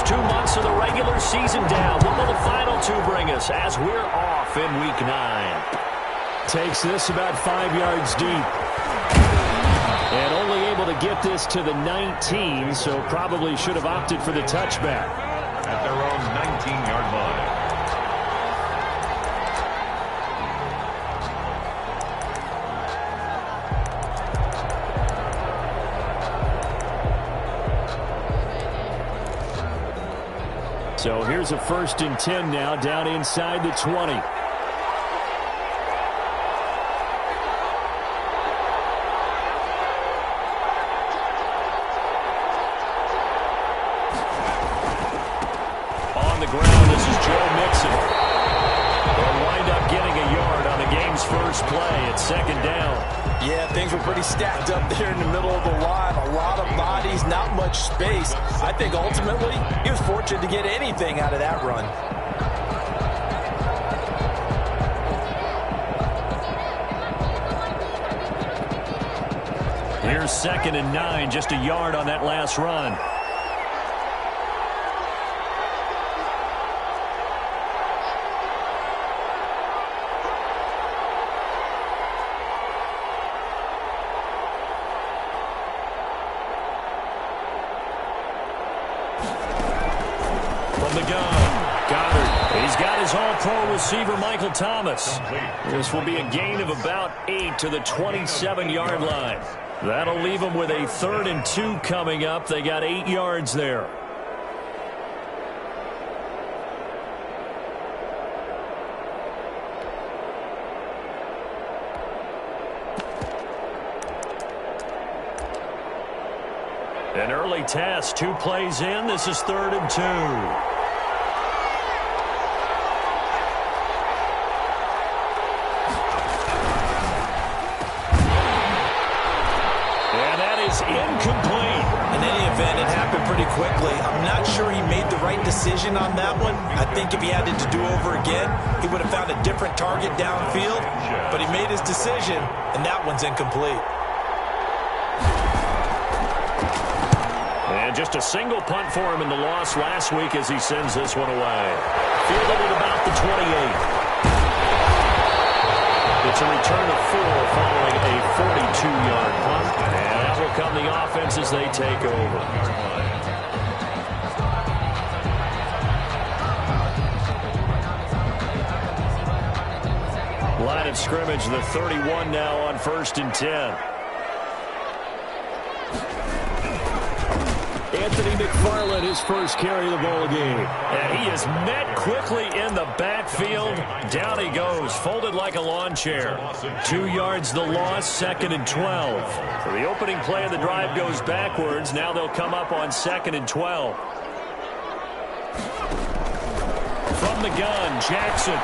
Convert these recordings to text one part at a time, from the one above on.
first 2 months of the regular season down. What will the final two bring us as we're off in Week 9? Takes this about 5 yards deep. And only able to get this to the 19, so probably should have opted for the touchback. At their own 19-yard line. So here's a 1st and 10 now, down inside the 20. On the ground, this is Joe Mixon. They'll wind up getting a yard on the game's first play. It's 2nd down. Yeah, things were pretty stacked up there in the middle of the line. A lot of bodies, not much space. I think ultimately he was fortunate to get anything out of that run. Here's 2nd and 9, just a yard on that last run. The gun. Goddard. He's got his all-pro receiver, Michael Thomas. This will be a gain of about 8 to the 27-yard line. That'll leave them with a 3rd and 2 coming up. They got 8 yards there. An early test, 2 plays in. This is 3rd and 2. Incomplete. In any event, it happened pretty quickly. I'm not sure he made the right decision on that one. I think if he had it to do over again, he would have found a different target downfield. But he made his decision, and that one's incomplete. And just a single punt for him in the loss last week as he sends this one away. Fielded at about the 28. It's a return of 4 following a 42-yard punt. And that will come the offense as they take over. Line of scrimmage, the 31 now on 1st and 10. Anthony McFarland, his first carry of the ball game. And he is met quickly in the backfield. Down he goes, folded like a lawn chair. 2 yards the loss, 2nd and 12. So the opening play of the drive goes backwards. Now they'll come up on 2nd and 12. From the gun, Jackson.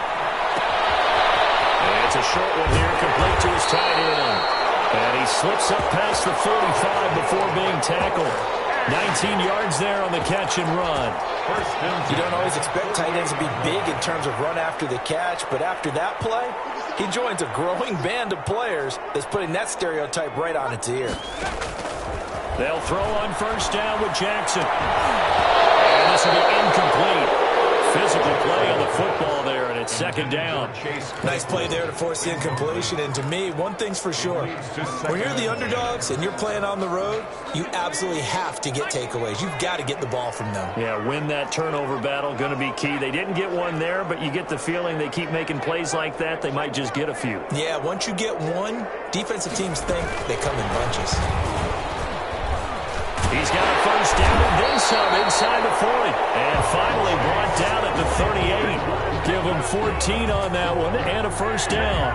And it's a short one here, complete to his tight end. And he slips up past the 45 before being tackled. 19 yards there on the catch and run. You don't always expect tight ends to be big in terms of run after the catch, but after that play, he joins a growing band of players that's putting that stereotype right on its ear. They'll throw on 1st down with Jackson. And this will be incomplete. Physical play on the football there, and it's 2nd down. Nice play there to force the incompletion, and to me, one thing's for sure. When you're the underdogs and you're playing on the road, you absolutely have to get takeaways. You've got to get the ball from them. Yeah, win that turnover battle, going to be key. They didn't get one there, but you get the feeling they keep making plays like that, they might just get a few. Yeah, once you get one, defensive teams think they come in bunches. He's got a 1st down and then some inside the 40. And finally brought down at the 38. Give him 14 on that one and a 1st down.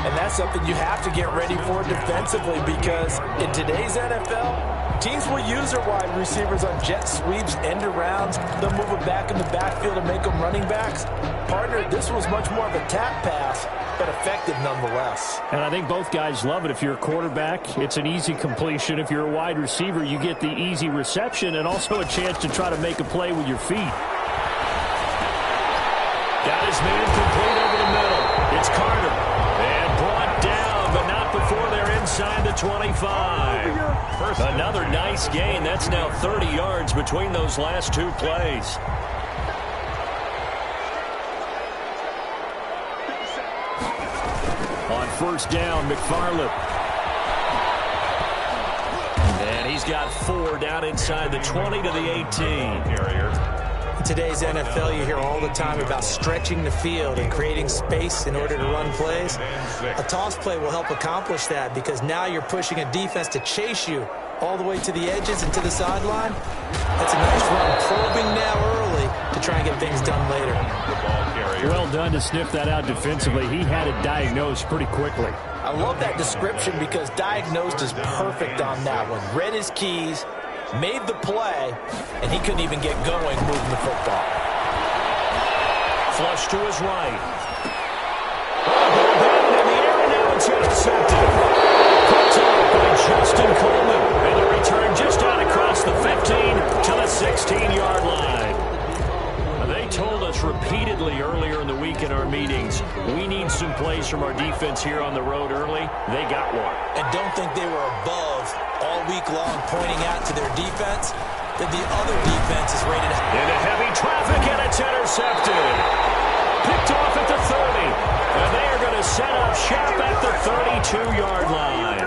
And that's something you have to get ready for defensively because in today's NFL, teams will use their wide receivers on jet sweeps, end arounds. They'll move it back in the backfield and make them running backs. Partner, this was much more of a tap pass, but effective nonetheless. And I think both guys love it. If you're a quarterback, it's an easy completion. If you're a wide receiver, you get the easy reception and also a chance to try to make a play with your feet. Got his man complete over the middle. It's Carter. And brought down, but not before they're inside inside the 25. Another nice gain. That's now 30 yards between those last two plays. On first down, McFarland. And he's got 4 down inside the 20 to the 18. In today's NFL, you hear all the time about stretching the field and creating space in order to run plays. A toss play will help accomplish that because now you're pushing a defense to chase you all the way to the edges and to the sideline. That's a nice run, probing now early to try and get things done later. Well done to sniff that out defensively. He had it diagnosed pretty quickly. I love that description because diagnosed is perfect on that one. Read his keys, made the play, and he couldn't even get going moving the football. Flush to his right. Down in the air, now it's intercepted. Picked up by Justin Coleman. And the return just out across the 15 to the 16-yard line. They told us repeatedly earlier in the week in our meetings, we need some plays from our defense here on the road early. They got one. And don't think they were above all week long pointing out to their defense that the other defense is rated into heavy traffic, and it's intercepted. Picked off at the 30. And they are going to set up shop at the 32-yard line.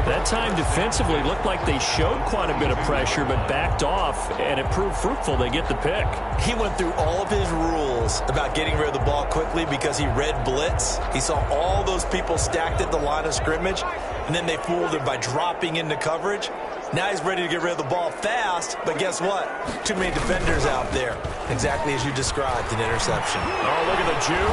That time defensively looked like they showed quite a bit of pressure but backed off, and it proved fruitful. They get the pick. He went through all of his rules about getting rid of the ball quickly because he read blitz. He saw all those people stacked at the line of scrimmage, and then they fooled him by dropping into coverage. Now he's ready to get rid of the ball fast, but guess what? Too many defenders out there. Exactly as you described, an interception. Oh, look at the Jew.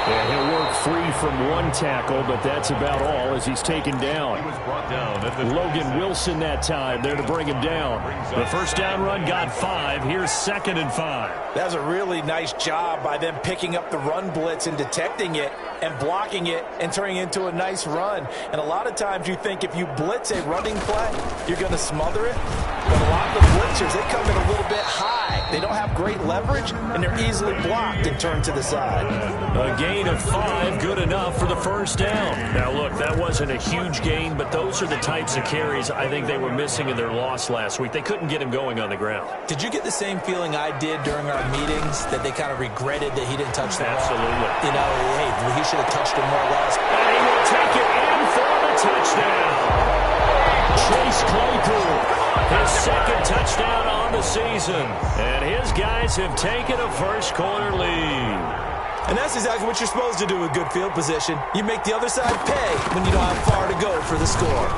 Yeah, he'll work free from one tackle, but that's about all as he's taken down. He was brought down at the Logan Wilson that time there to bring him down. The first down run got 5. Here's 2nd and 5. That was a really nice job by them picking up the run blitz and detecting it and blocking it and turning it into a nice run. And a lot of times you think if you blitz a running play, you're going to smother it. But a lot of the blitzers, they come in a little bit high. They don't have great leverage, and they're easily blocked and turned to the side. A gain of 5, good enough for the first down. Now, look, that wasn't a huge gain, but those are the types of carries I think they were missing in their loss last week. They couldn't get him going on the ground. Did you get the same feeling I did during our meetings, that they kind of regretted that he didn't touch the ball? Absolutely. You know, hey, he should have touched it more last. And he will take it in for the touchdown. Chase Claypool, his 2nd touchdown on the season. And his guys have taken a first-quarter lead. And that's exactly what you're supposed to do with good field position. You make the other side pay when you don't have far to go for the score.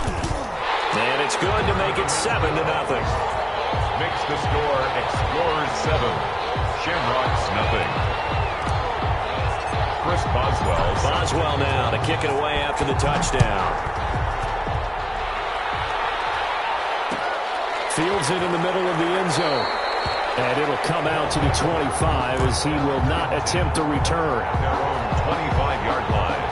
And it's good to make it 7-0. Makes the score Explorers 7, Shamrocks nothing. Chris Boswell. Boswell now to kick it away after the touchdown. Fields it in the middle of the end zone. And it'll come out to the 25 as he will not attempt a return. Their own 25-yard line.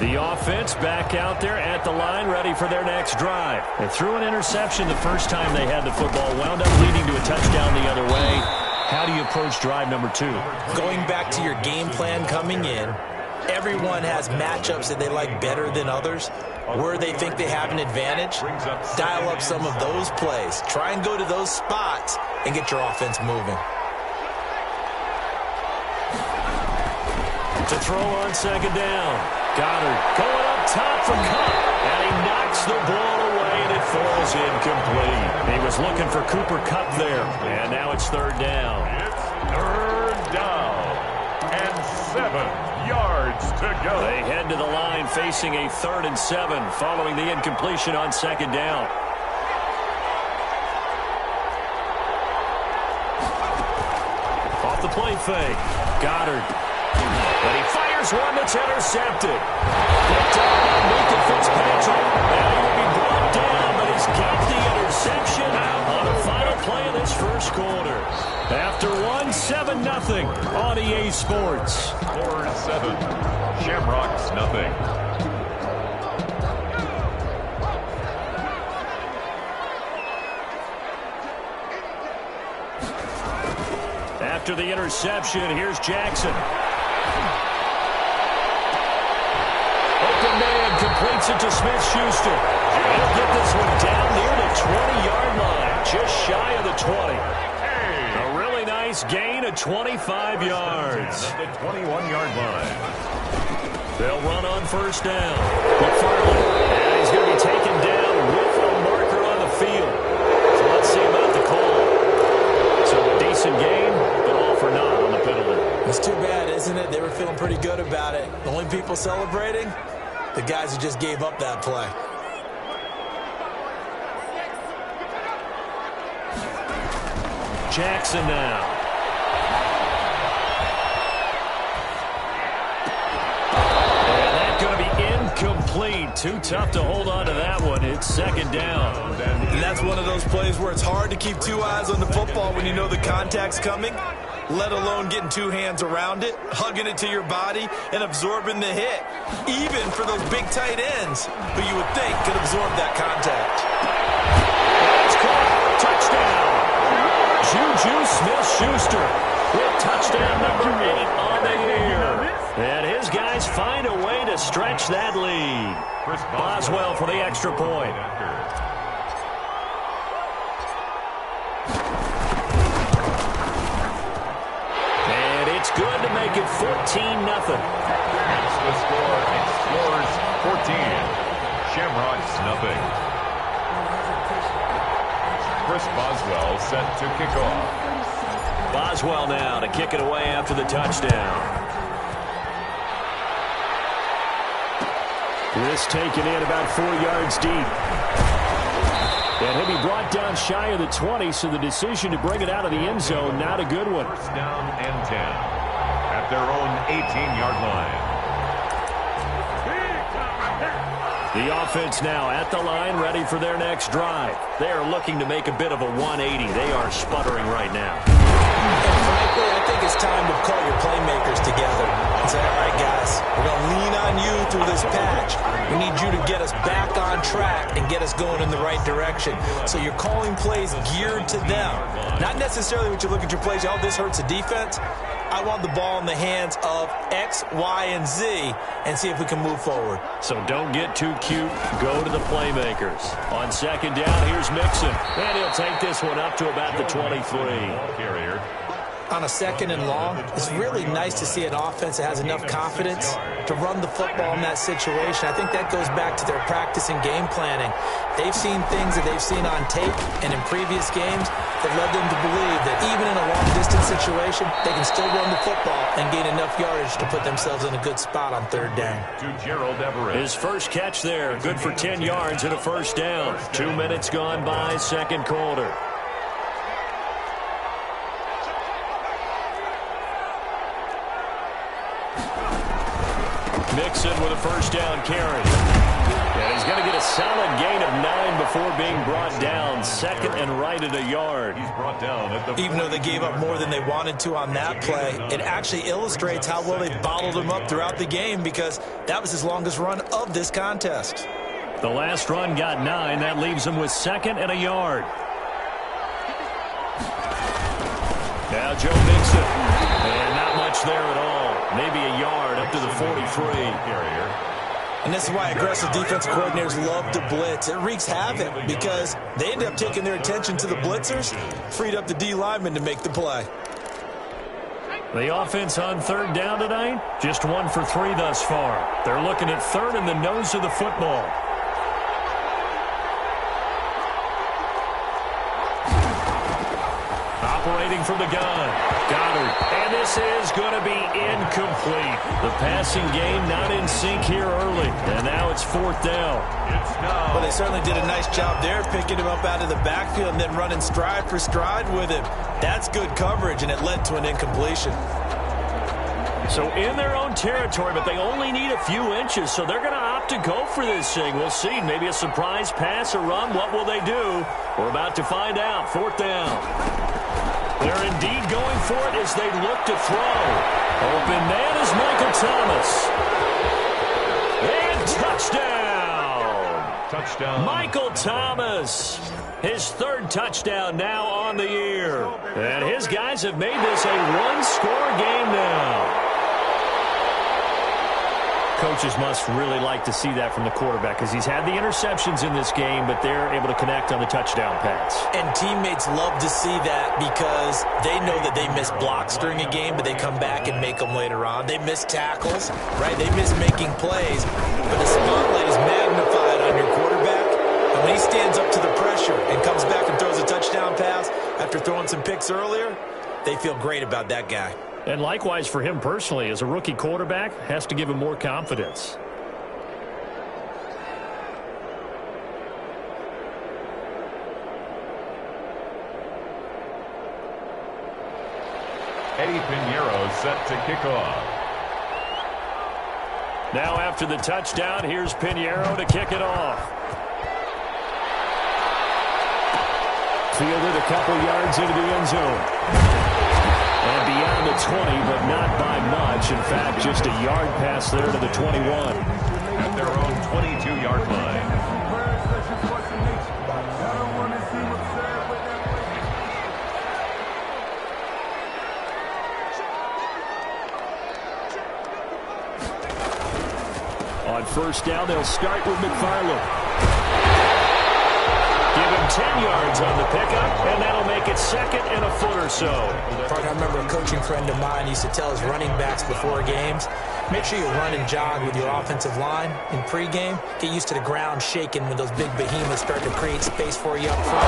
The offense back out there at the line, ready for their next drive. They threw an interception the first time they had the football, wound up leading to a touchdown the other way. How do you approach drive number 2? Going back to your game plan coming in, everyone has matchups that they like better than others, where they think they have an advantage. Dial up some of those plays. Try and go to those spots and get your offense moving. To throw on 2nd down. Goddard going up top for Cup, and he knocks the ball away, and it falls incomplete. He was looking for Cooper Kupp there, and now it's 3rd down. It's 3rd down and 7 yards to go. They head to the line facing a 3rd and 7 following the incompletion on 2nd down. Off the play fake. Goddard. But he fires one that's intercepted. Picked up by Micah Fitzpatrick. And he will be brought down, but he's got the interception on the final play of this first quarter. After 7-0 on EA Sports. Explorers 7, Shamrocks nothing. After the interception, here's Jackson. Open man completes it to Smith-Schuster. He'll get this one down near the 20-yard line, just shy of the 20. A really nice gain of 25 yards. At the 21-yard line. They'll run on first down. McFarland, and he's going to be taken down with a marker on the field. So let's see about the call. So a decent game, but all for naught on the penalty. It's too bad, isn't it? They were feeling pretty good about it. The only people celebrating, the guys who just gave up that play. Jackson now. And that's going to be incomplete. Too tough to hold on to that one. It's second down. And that's one of those plays where it's hard to keep two eyes on the football when you know the contact's coming, let alone getting two hands around it, hugging it to your body, and absorbing the hit, even for those big tight ends who you would think could absorb that contact. That's caught. Touchdown. Juju Smith-Schuster with touchdown number 8 on the year. And his guys find a way to stretch that lead. Boswell for the extra point. And it's good to make it 14-0. That's the score. Explorers 14. Shamrocks nothing. Chris Boswell set to kick off. Boswell now to kick it away after the touchdown. This taken in about 4 yards deep. And he'll be brought down shy of the 20, so the decision to bring it out of the end zone, not a good one. First down and 10 at their own 18-yard line. The offense now at the line, ready for their next drive. They are looking to make a bit of a 180. They are sputtering right now. And frankly, I think it's time to call your playmakers together and say, all right, guys, we're going to lean on you through this patch. We need you to get us back on track and get us going in the right direction. So you're calling plays geared to them. Not necessarily what you look at your plays, oh, this hurts the defense. I want the ball in the hands of X, Y, and Z and see if we can move forward. So don't get too cute. Go to the playmakers. On second down, here's Mixon. And he'll take this one up to about the 23. Carrier. On a second and long, it's really nice to see an offense that has enough confidence to run the football in that situation. I think that goes back to their practice and game planning. They've seen things that they've seen on tape and in previous games that led them to believe that even in a long-distance situation, they can still run the football and gain enough yardage to put themselves in a good spot on third down. To Gerald Everett. His first catch there, good for 10 yards and a first down. 2 minutes gone by, second quarter. Mixon with a first down carry. And he's going to get a solid gain of 9 before being brought down. Second and right at a yard. He's brought down at the Even though they gave up more than they wanted to on that play, it actually illustrates how well they bottled him up throughout the game because that was his longest run of this contest. The last run got 9. That leaves him with second and a yard. Now Joe Mixon. And not much there at all. Maybe a yard up to the 43. carrier. And this is why aggressive defensive coordinators love to blitz. It wreaks havoc because they end up taking their attention to the blitzers, freed up the D lineman to make the play. The offense on third down tonight, just 1 for 3 thus far. They're looking at third in the nose of the football. Operating from the gun. Goddard. And this is going to be incomplete. The passing game not in sync here early. And now it's fourth down. Well, they certainly did a nice job there, picking him up out of the backfield and then running stride for stride with him. That's good coverage, and it led to an incompletion. So in their own territory, but they only need a few inches, so they're going to opt to go for this thing. We'll see. Maybe a surprise pass or run. What will they do? We're about to find out. Fourth down. They're indeed going for it as they look to throw. Open man is Michael Thomas. And touchdown! Touchdown. Michael Thomas, his third touchdown now on the year. And his guys have made this a one-score game now. Coaches must really like to see that from the quarterback because he's had the interceptions in this game, but they're able to connect on the touchdown pass. And teammates love to see that because they know that they miss blocks during a game, but they come back and make them later on. They miss tackles, right? They miss making plays, but the spotlight is magnified on your quarterback. And when he stands up to the pressure and comes back and throws a touchdown pass after throwing some picks earlier, they feel great about that guy. And likewise for him personally, as a rookie quarterback, has to give him more confidence. Eddie Pinheiro set to kick off. Now after the touchdown, here's Pinheiro to kick it off. Fielded a couple yards into the end zone. And beyond the 20, but not by much. In fact, just a yard pass there to the 21. At their own 22-yard line. On first down, they'll start with McFarland. Give him 10 yards on the pickup, and that'll make it second and a foot or so. I remember a coaching friend of mine used to tell his running backs before games, make sure you run and jog with your offensive line in pregame. Get used to the ground shaking when those big behemoths start to create space for you up front.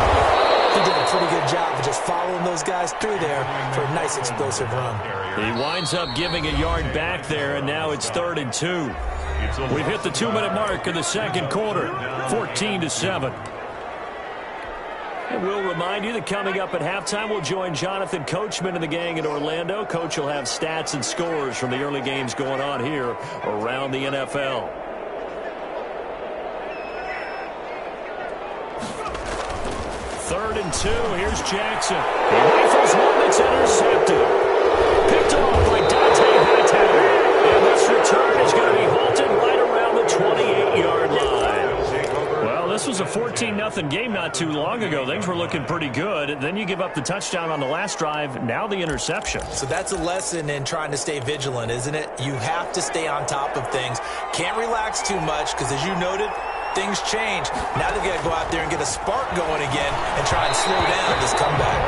He did a pretty good job of just following those guys through there for a nice explosive run. He winds up giving a yard back there, and now it's 3rd and 2. We've hit the 2-minute mark in the second quarter, 14-7. And we'll remind you that coming up at halftime, we'll join Jonathan Coachman and the gang in Orlando. Coach will have stats and scores from the early games going on here around the NFL. Third and 2. Here's Jackson. He rifles one that's intercepted. Picked off by Dante Hightower. And this return is going to be halted right around the 28-yard line. Well, this was a 14-0 game not too long ago. Things were looking pretty good. Then you give up the touchdown on the last drive. Now the interception. So that's a lesson in trying to stay vigilant, isn't it? You have to stay on top of things. Can't relax too much because, as you noted, things change. Now they've got to go out there and get a spark going again and try and slow down this comeback.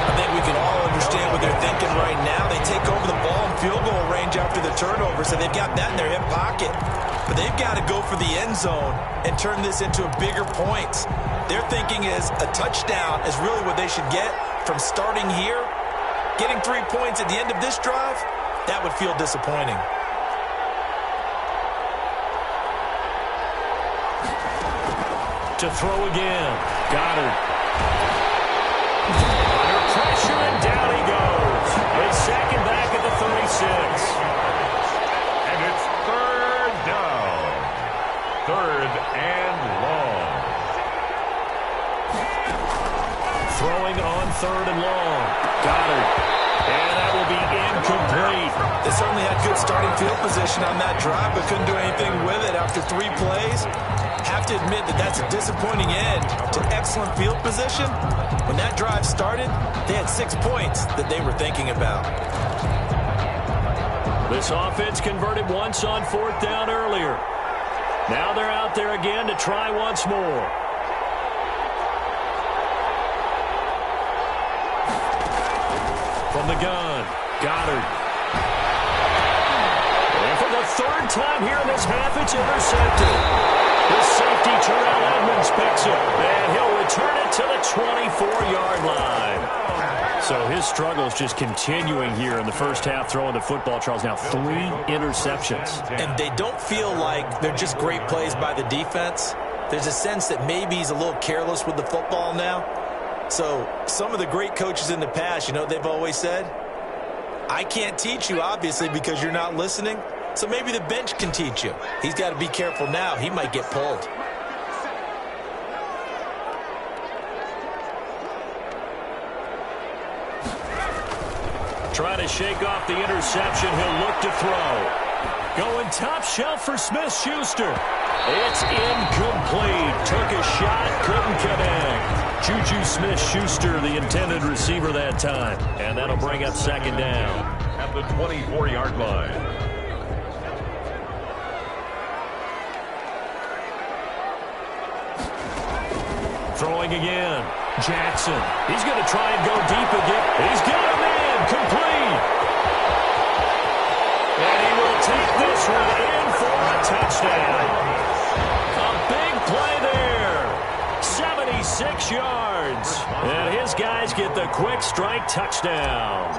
I think we can all understand what they're thinking right now. They take over the ball in field goal range after the turnover, so they've got that in their hip pocket. But they've got to go for the end zone and turn this into a bigger points. Their thinking is a touchdown is really what they should get from starting here. Getting 3 points at the end of this drive, that would feel disappointing. To throw again. Goddard. Under pressure, and down he goes. It's second back at the 36. And it's 3rd down. 3rd and long. Throwing on 3rd and long. Goddard. And that will be incomplete. They certainly had good starting field position on that drive, but couldn't do anything with it after 3 plays. Have to admit that that's a disappointing end to excellent field position. When that drive started, they had 6 points that they were thinking about. This offense converted once on 4th down earlier. Now they're out there again to try once more. From the gun, Goddard. And for the 3rd time here in this half, it's intercepted. The safety, Terrell Edmonds, picks it, and he'll return it to the 24-yard line. So his struggles just continuing here in the first half, throwing the football, Charles. Now 3 interceptions. And they don't feel like they're just great plays by the defense. There's a sense that maybe he's a little careless with the football now. So some of the great coaches in the past, you know, they've always said, I can't teach you, obviously, because you're not listening. So maybe the bench can teach you. He's got to be careful now. He might get pulled. Try to shake off the interception. He'll look to throw. Going top shelf for Smith-Schuster. It's incomplete. Took a shot, couldn't connect. Juju Smith-Schuster, the intended receiver that time. And that'll bring up second down. At the 24-yard line. Throwing again. Jackson. He's going to try and go deep again. He's got a man. Complete. And he will take this one in for a touchdown. A big play there. 76 yards. And his guys get the quick strike touchdown.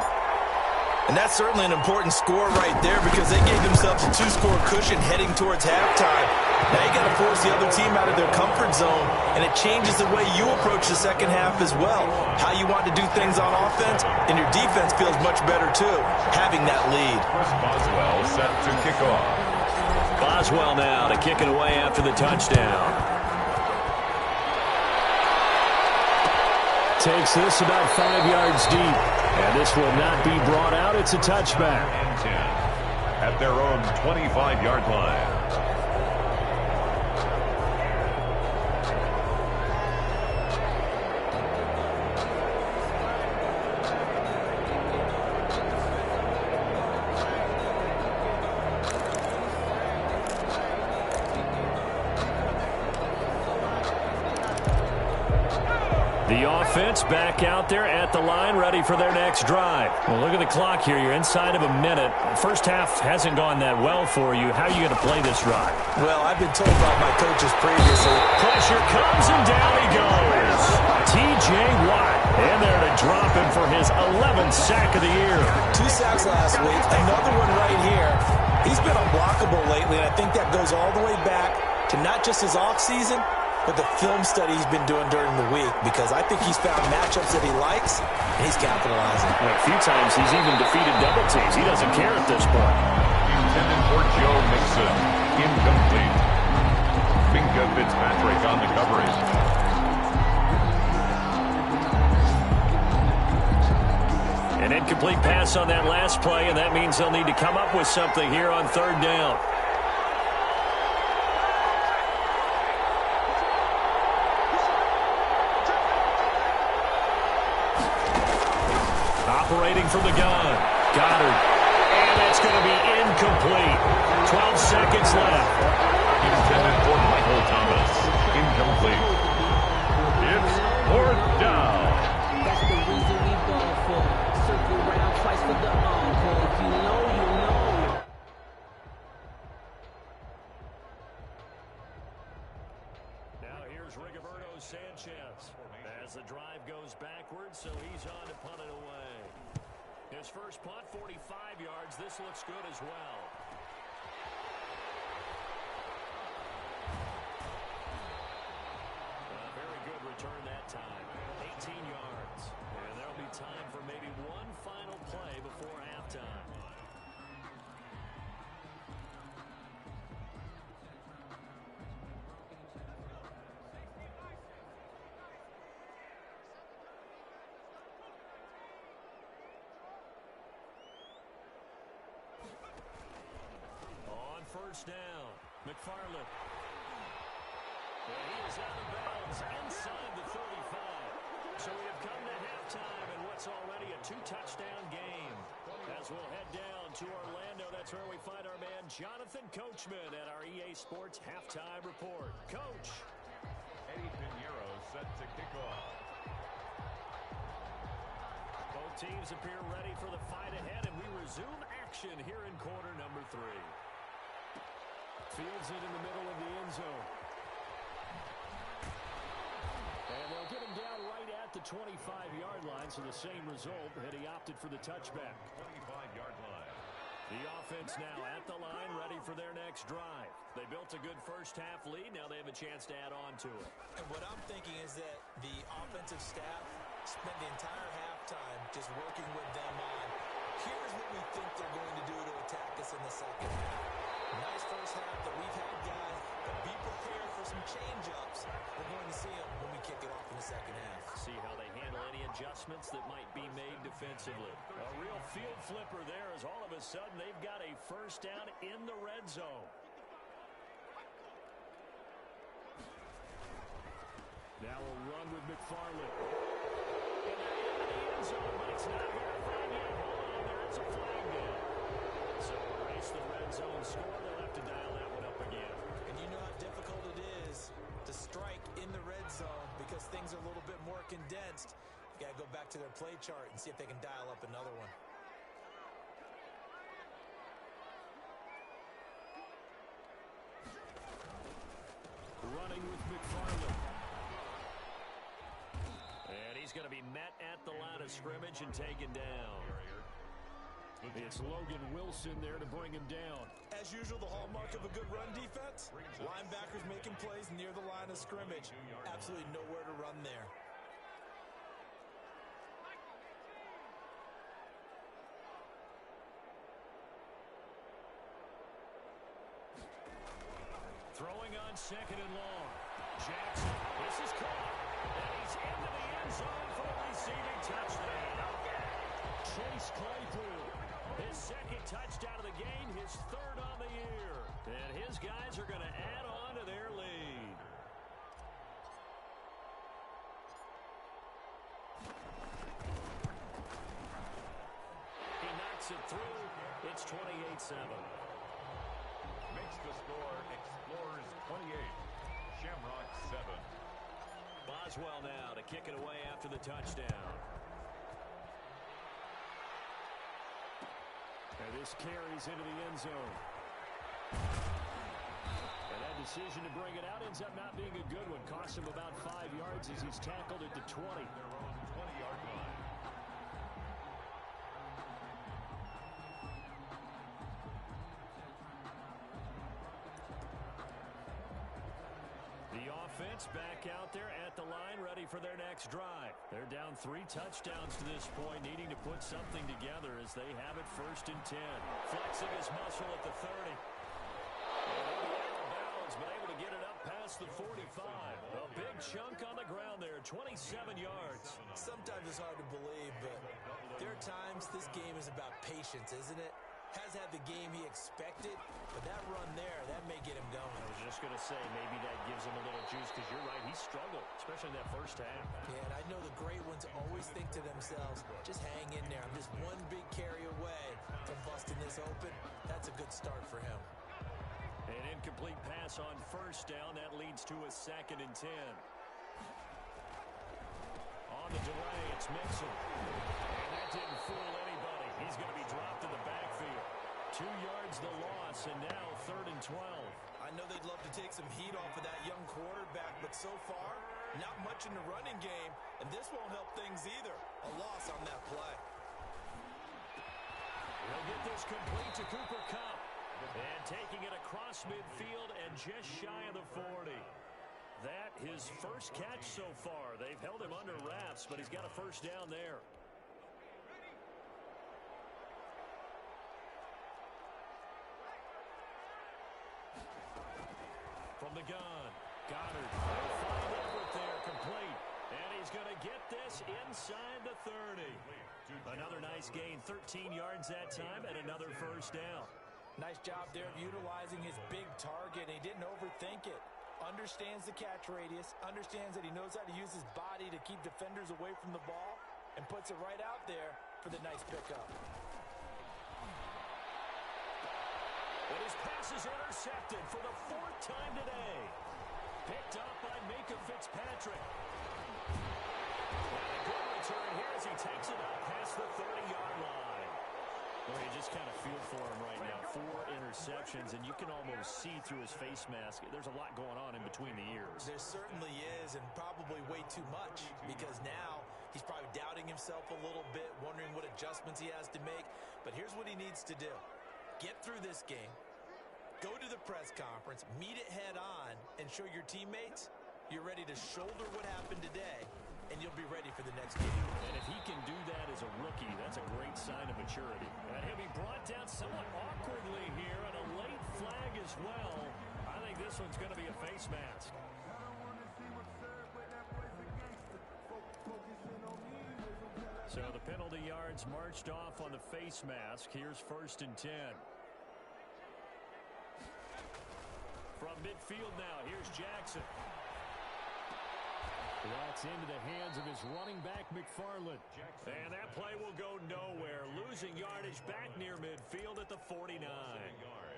And that's certainly an important score right there because they gave themselves a 2-score cushion heading towards halftime. Now you got to force the other team out of their comfort zone, and it changes the way you approach the second half as well. How you want to do things on offense, and your defense feels much better too, having that lead. Boswell set to kick off. Boswell now to kick it away after the touchdown. Takes this about 5 yards deep. And this will not be brought out. It's a touchback. And 10 at their own 25-yard line. The offense back out there at the line, ready for their next drive. Well, look at the clock here. You're inside of a minute. First half hasn't gone that well for you. How are you going to play this drive? Well, I've been told by my coaches previously. Pressure comes, and down he goes. T.J. Watt in there to drop him for his 11th sack of the year. 2 sacks last week, another one right here. He's been unblockable lately, and I think that goes all the way back to not just his offseason, but the film study he's been doing during the week, because I think he's found matchups that he likes, and he's capitalizing. Well, a few times he's even defeated double teams. He doesn't care at this point. Intended for Joe Mixon. Incomplete. Minka Fitzpatrick on the coverage. An incomplete pass on that last play, and that means they'll need to come up with something here on third down. Operating from the gun. Goddard. And that's going to be incomplete. 12 seconds left. Intended for Michael Thomas. Incomplete. It's fourth down. That's the reason we ball for. Circle around twice for the encore. If you know, you know. Now here's Rigoberto Sanchez. As the drive goes backwards, so he's on to punt it away. His first punt, 45 yards. This looks good as well. A very good return that time. 18 yards. And there'll be time for maybe one final play before halftime. First down, McFarland. And he is out of bounds inside the 35. So we have come to halftime in what's already a 2-touchdown game. As we'll head down to Orlando, that's where we find our man Jonathan Coachman at our EA Sports Halftime Report. Coach. Eddie Pinheiro set to kick off. Both teams appear ready for the fight ahead, and we resume action here in quarter number 3. Fields it in the middle of the end zone. And they'll get him down right at the 25-yard line, so the same result, and he opted for the touchback. 25-yard line. The offense now at the line, ready for their next drive. They built a good first-half lead. Now they have a chance to add on to it. And what I'm thinking is that the offensive staff spent the entire halftime just working with them on, here's what we think they're going to do to attack us in the second half. Nice first half that we've had, guys, but be prepared for some change-ups. We're going to see them when we kick it off in the second half. See how they handle any adjustments that might be made defensively. A real field flipper there as all of a sudden they've got a first down in the red zone. Now we'll run with McFarland. And they're in the end zone, but it's not verified yet. Hold on, there is a flag down. So erase the red zone score. They'll have to dial that one up again. And you know how difficult it is to strike in the red zone because things are a little bit more condensed. You got to go back to their play chart and see if they can dial up another one. Running with McFarland. And he's going to be met at the line of scrimmage and taken down. It's Logan Wilson there to bring him down. As usual, the hallmark of a good run defense, linebackers making plays near the line of scrimmage. Absolutely nowhere to run there. Throwing on second and long. Jackson, this is caught. And he's into the end zone for a receiving touchdown. Chase Claypool. His second touchdown of the game, his third on the year. And his guys are going to add on to their lead. He knocks it through. It's 28-7. Makes the score Explorers 28, Shamrocks 7. Boswell now to kick it away after the touchdown. And this carries into the end zone. And that decision to bring it out ends up not being a good one. Cost him about 5 yards as he's tackled at the 20. They're on 20-yard line. The offense back out there at the line, ready for their next drive. They're down 3 touchdowns to this point, needing to put something together as they have it 1st and 10. Flexing his muscle at the 30. Out of bounds, but able to get it up past the 45. A big chunk on the ground there, 27 yards. Sometimes it's hard to believe, but there are times this game is about patience, isn't it? Has had the game he expected, but that run there, that may get him going. I was just going to say, maybe that gives him a little juice, because you're right, he struggled, especially in that first half. Yeah, and I know the great ones always think to themselves, just hang in there. I'm just one big carry away from busting this open. That's a good start for him. An incomplete pass on first down. That leads to a 2nd and 10. On the delay, it's Mixon. And that didn't fool anybody. He's going to be dropped in the backfield. 2 yards the loss, and now 3rd and 12. I know they'd love to take some heat off of that young quarterback, but so far, not much in the running game, and this won't help things either. A loss on that play. He'll get this complete to Cooper Kupp. And taking it across midfield and just shy of the 40. That his first catch so far. They've held him under wraps, but he's got a first down there. From the gun, Goddard. Find Everett there, complete. And he's going to get this inside the 30. Another nice gain, 13 yards that time, and another first down. Nice job there of utilizing his big target. He didn't overthink it. Understands the catch radius, understands that he knows how to use his body to keep defenders away from the ball, and puts it right out there for the nice pickup. And his pass is intercepted for the 4th time today. Picked up by Minka Fitzpatrick. And a good return here as he takes it up past the 30-yard line. Well, you just kind of feel for him right now. 4 interceptions, and you can almost see through his face mask. There's a lot going on in between the ears. There certainly is, and probably way too much, because now he's probably doubting himself a little bit, wondering what adjustments he has to make. But here's what he needs to do. Get through this game, go to the press conference, meet it head on, and show your teammates you're ready to shoulder what happened today, and you'll be ready for the next game. And if he can do that as a rookie, that's a great sign of maturity. And he'll be brought down somewhat awkwardly here, and a late flag as well. I think this one's going to be a face mask. So the penalty yards marched off on the face mask. Here's 1st and 10. From midfield now, here's Jackson. That's into the hands of his running back, McFarland. And that play will go nowhere. Losing yardage back near midfield at the 49.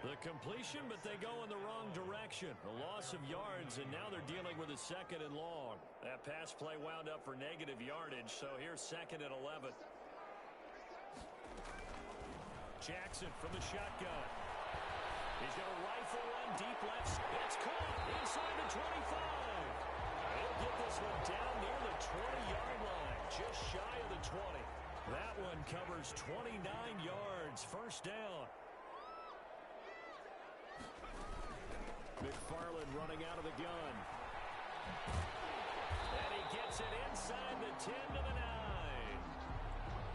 The completion, but they go in the wrong direction. A loss of yards, and now they're dealing with a 2nd and long. That pass play wound up for negative yardage, so here's 2nd and 11. Jackson from the shotgun. He's going to rifle one deep left. It's caught inside the 25. He'll get this one down near the 20-yard line, just shy of the 20. That one covers 29 yards, first down. McFarland running out of the gun. And he gets it inside the 10 to the 9.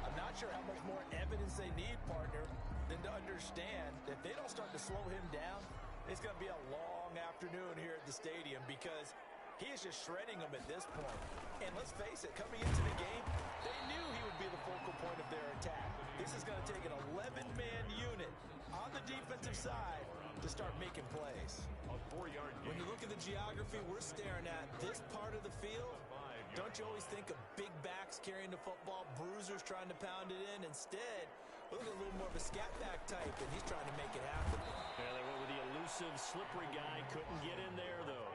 I'm not sure how much more evidence they need, partner, than to understand that if they don't start to slow him down, it's going to be a long afternoon here at the stadium because he is just shredding them at this point. And let's face it, coming into the game, they knew he would be the focal point of their attack. This is going to take an 11-man unit on the defensive side to start making plays. A 4-yard gain. When you look at the geography we're staring at, this part of the field, don't you always think of big backs carrying the football, bruisers trying to pound it in? Instead, look at a little more of a scat back type, and he's trying to make it happen. Yeah, they went with the elusive, slippery guy. Couldn't get in there, though.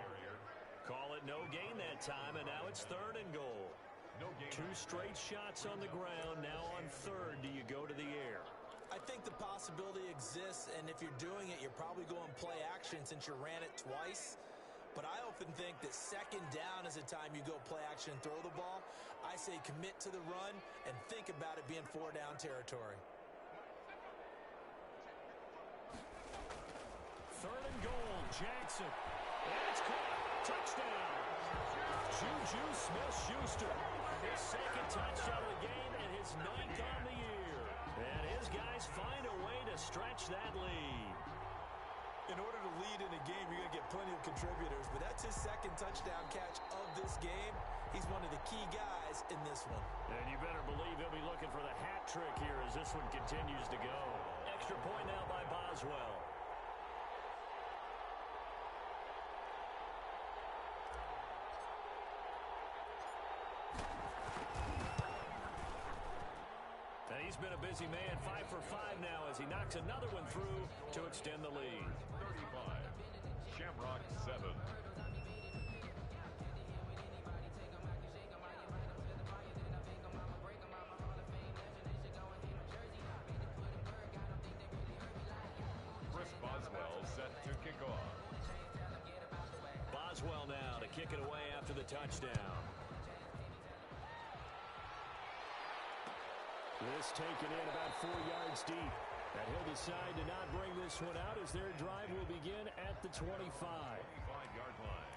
Call it no gain that time, and now it's 3rd and goal. No gain. 2 straight shots on the ground. Now on 3rd, do you go to the air? I think the possibility exists, and if you're doing it, you're probably going play action since you ran it twice. But I often think that 2nd down is the time you go play action and throw the ball. I say commit to the run and think about it being 4-down territory. 3rd and goal, Jackson. And it's caught. Touchdown. Juju Smith-Schuster. His 2nd touchdown of the game and his 9th on the year. And his guys find a way to stretch that lead. In order to lead in a game, you're going to get plenty of contributors, but that's his 2nd touchdown catch of this game. He's one of the key guys in this one. And you better believe he'll be looking for the hat trick here as this one continues to go. Extra point now by Boswell. And he's been a busy man, 5 for 5 now as he knocks another one through to extend the lead. 35. Shamrocks 7. Chris Boswell set to kick off. Boswell now to kick it away after the touchdown. This taken in about 4 yards deep. And he'll decide to not bring this one out as their drive will begin at the 25. 25-yard line.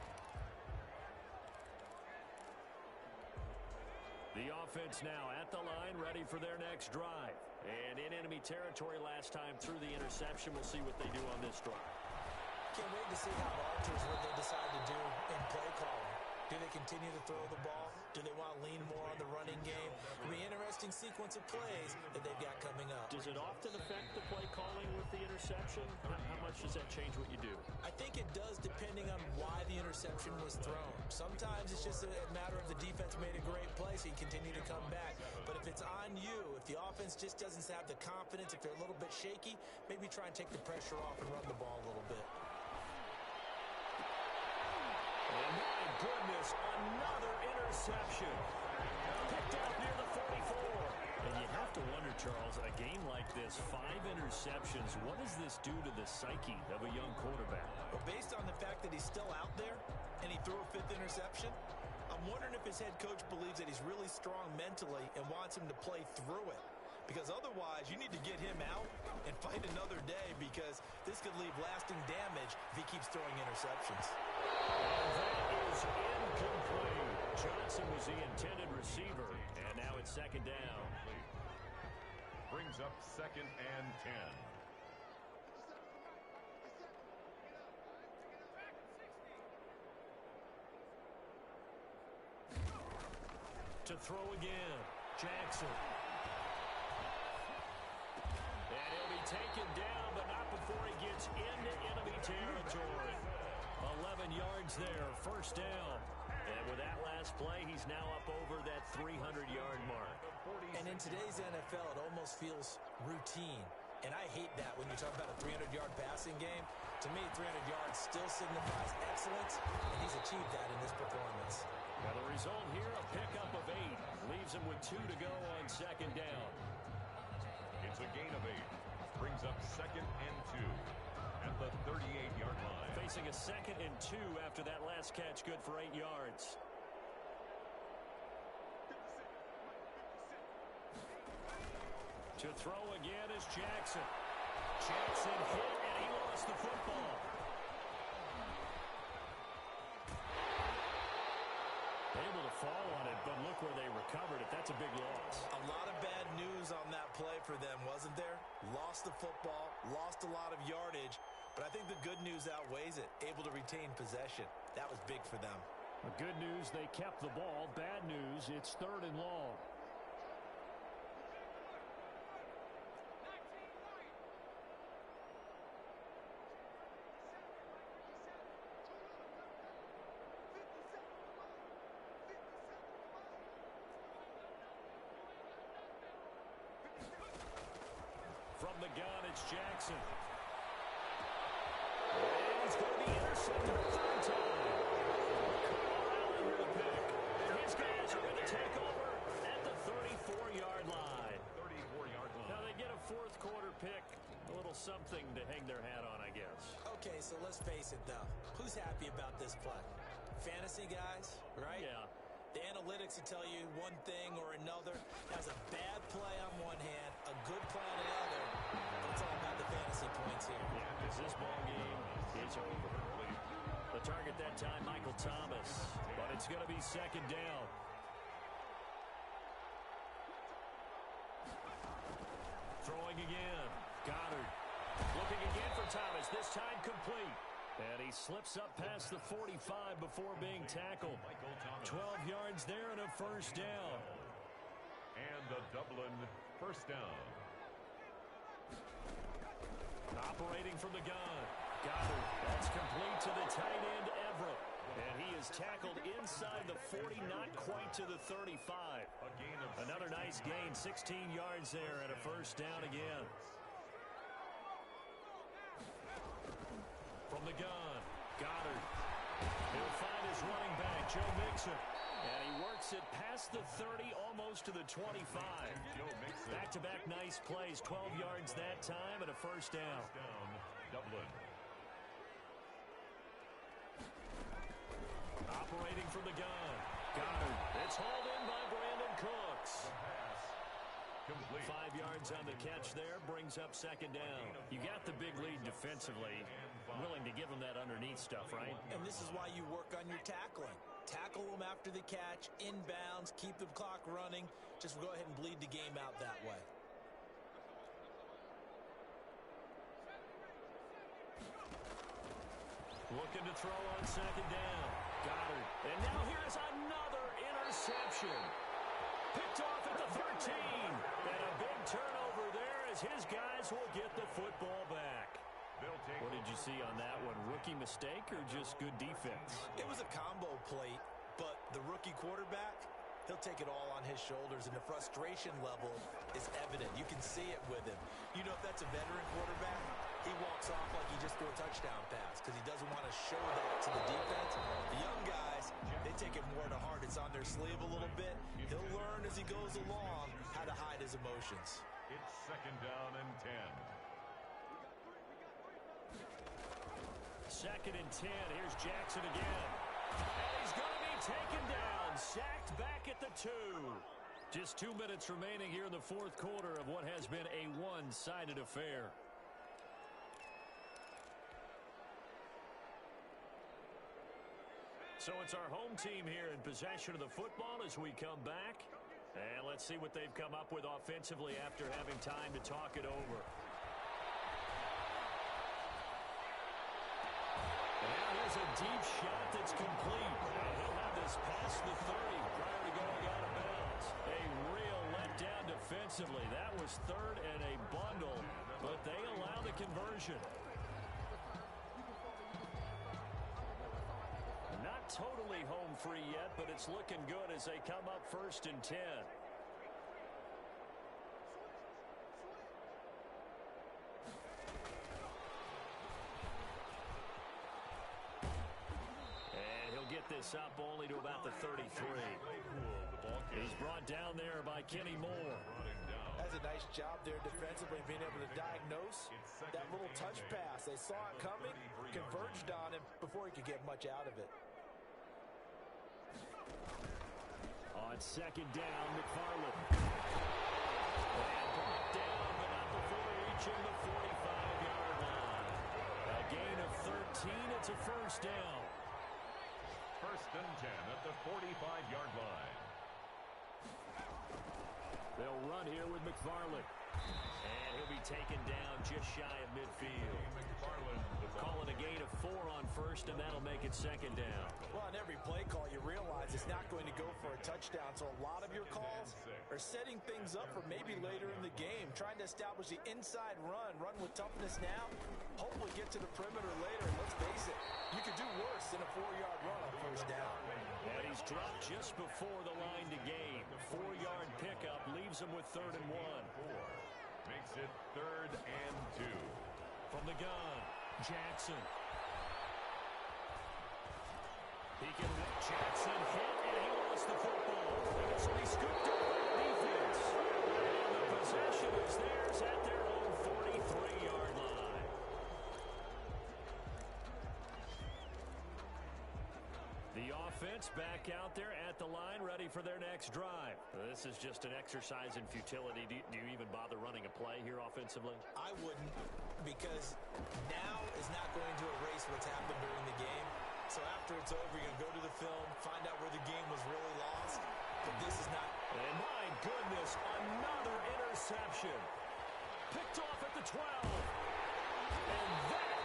The offense now at the line, ready for their next drive. And in enemy territory last time through the interception. We'll see what they do on this drive. Can't wait to see how it alters what they decide to do in play calling. Do they continue to throw the ball? Do they want to lean more on the running game? It'll be an interesting sequence of plays that they've got coming up. Does it often affect the play calling with the interception? How much does that change what you do? I think it does depending on why the interception was thrown. Sometimes it's just a matter of the defense made a great play, so you continue to come back. But if it's on you, if the offense just doesn't have the confidence, if they're a little bit shaky, maybe try and take the pressure off and run the ball a little bit. Goodness, another interception. Picked out near the 44. And you have to wonder, Charles, a game like this, 5 interceptions, what does this do to the psyche of a young quarterback? Well, based on the fact that he's still out there and he threw a 5th interception, I'm wondering if his head coach believes that he's really strong mentally and wants him to play through it. Because otherwise, you need to get him out and fight another day because this could leave lasting damage if he keeps throwing interceptions. That is incomplete. Johnson was the intended receiver, and now it's 2nd down. Brings up 2nd and 10. To throw again, Jackson. And he'll be taken down, but not before he gets into enemy territory. 11 yards there, 1st down. And with that last last play, he's now up over that 300-yard mark. And in today's NFL, it almost feels routine. And I hate that when you talk about a 300-yard passing game. To me, 300 yards still signifies excellence, and he's achieved that in this performance. Well, the result here, a pickup of 8. Leaves him with 2 to go on second down. It's a gain of 8. Brings up 2nd and 2 at the 38-yard line. Facing a 2nd and 2 after that last catch, good for 8 yards. To throw again is Jackson. Jackson hit, and he lost the football. Able to fall on it, but look where they recovered it. That's a big loss. A lot of bad news on that play for them, wasn't there? Lost the football, lost a lot of yardage, but I think the good news outweighs it. Able to retain possession. That was big for them. The good news, they kept the ball. Bad news, it's 3rd and long. From the gun, it's Jackson. And he's going to be intercepted a 3rd time. Allen with a pick. And his guys are going to take over at the 34-yard line. 34-yard line. Now they get a 4th quarter pick. A little something to hang their hat on, I guess. Okay, so let's face it, though. Who's happy about this play? Fantasy guys, right? Yeah. The analytics will tell you one thing or another. Has a bad play on one hand, a good play on the other. But it's all about the fantasy points here. Yeah, because this ball game is over. The target that time, Michael Thomas. But it's going to be 2nd down. Throwing again. Goddard. Looking again for Thomas. This time complete. And he slips up past the 45 before being tackled. 12 yards there and a 1st down. And a Dublin 1st down. Operating from the gun. Goddard. That's complete to the tight end, Everett. And he is tackled inside the 40, not quite to the 35. Another nice gain, 16 yards there and a 1st down again. From the gun, Goddard. He'll find his running back, Joe Mixon. And he works it past the 30, almost to the 25. Back-to-back nice plays, 12 yards that time and a 1st down. Dublin. Operating from the gun, Goddard. It's hauled in by Brandon Cooks. Complete. 5 yards on the catch there, brings up 2nd down. You got the big lead defensively. Willing to give them that underneath stuff, right? And this is why you work on your tackling. Tackle them after the catch, inbounds, keep the clock running. Just go ahead and bleed the game out that way. Looking to throw on 2nd down. Goddard. And now here's another interception. Picked off at the 13. And a big turnover there as his guys will get the football back. What did you see on that one? Rookie mistake or just good defense? It was a combo plate, but the rookie quarterback, he'll take it all on his shoulders, and the frustration level is evident. You can see it with him. You know, if that's a veteran quarterback, he walks off like he just threw a touchdown pass because he doesn't want to show that to the defense. The young guys, they take it more to heart. It's on their sleeve a little bit. He'll learn as he goes along how to hide his emotions. It's 2nd down and 10. 2nd and 10. Here's Jackson again. And he's going to be taken down. Sacked back at the 2. Just 2 minutes remaining here in the 4th quarter of what has been a one-sided affair. So it's our home team here in possession of the football as we come back. And let's see what they've come up with offensively after having time to talk it over. There's a deep shot that's complete. He'll have this past the 30 prior to going out of bounds. A real letdown defensively. That was 3rd and a bundle, but they allow the conversion. Not Not totally home free yet, but it's looking good as they come up 1st and 10. And he'll get this up only to about the 33. He's brought down there by Kenny Moore. That's a nice job there defensively, being able to diagnose that little touch pass. They saw it coming, converged on him before he could get much out of it. On 2nd down, McFarland. And brought down, but not before reaching the 45-yard line. A gain of 13. It's a 1st down. 1st and 10 at the 45-yard line. They'll run here with McFarland. And he'll be taken down just shy of midfield. Calling a gain of 4 on 1st, and that'll make it 2nd down. Well, on every play call, you realize it's not going to go for a touchdown. So a lot of your calls are setting things up for maybe later in the game, trying to establish the inside run with toughness now, hopefully get to the perimeter later. And let's face it, you could do worse than a 4-yard run on 1st down. And he's dropped just before the line to gain. 4-yard pickup leaves him with 3rd and 1. Makes it 3rd and 2. From the gun, Jackson. He can let Jackson hit, and he lost the football. And this will be scooped up by the defense. And the possession is theirs at their own 43-yard line. The offense back out there at the line, ready for their next drive. This is just an exercise in futility. Do you even bother running a play here offensively? I wouldn't, because now is not going to erase what's happened during the game. So after it's over, you're going to go to the film, find out where the game was really lost. But this is not. And my goodness, another interception. Picked off at the 12. And that